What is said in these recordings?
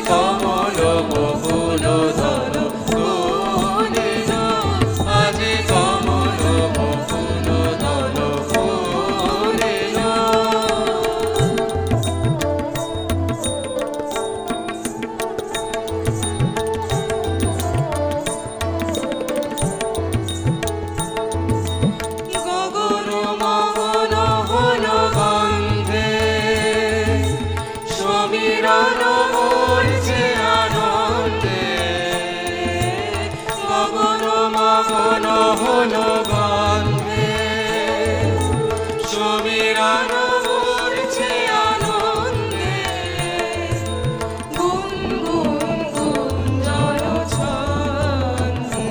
কমল বকুল ধর ফুলিল, আজ কমল বকুল ধর ফুলিল। গগন মগন হল গন্ধে, সমীরণ মরছে আনন্দে। গগন মগন হল গন্ধে, সমীরণ মরছে আনন্দে। গুন গুন গুঞ্জন ছন্দে,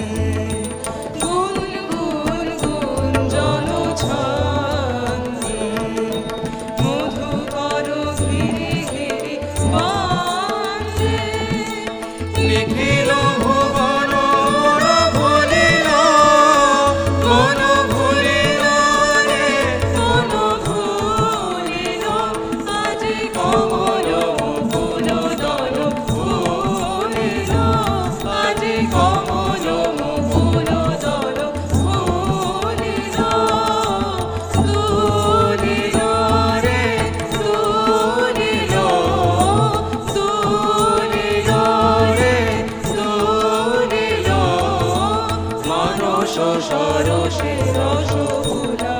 গুন গুন গুঞ্জন ছন্দে। মধুকর ঘিরি ঘিরি বাঁধে, লিখিল ভুবন মন ভুলিল, মন ভুলিল রে মন ভুলিল। আজ কমল বকুল দল ফুলিল, আজ কমল বকুল দল ফুলিল। দুলিল রে দুলিল, দুলিল রে দুলিল। মানস সরসে রস ফুলা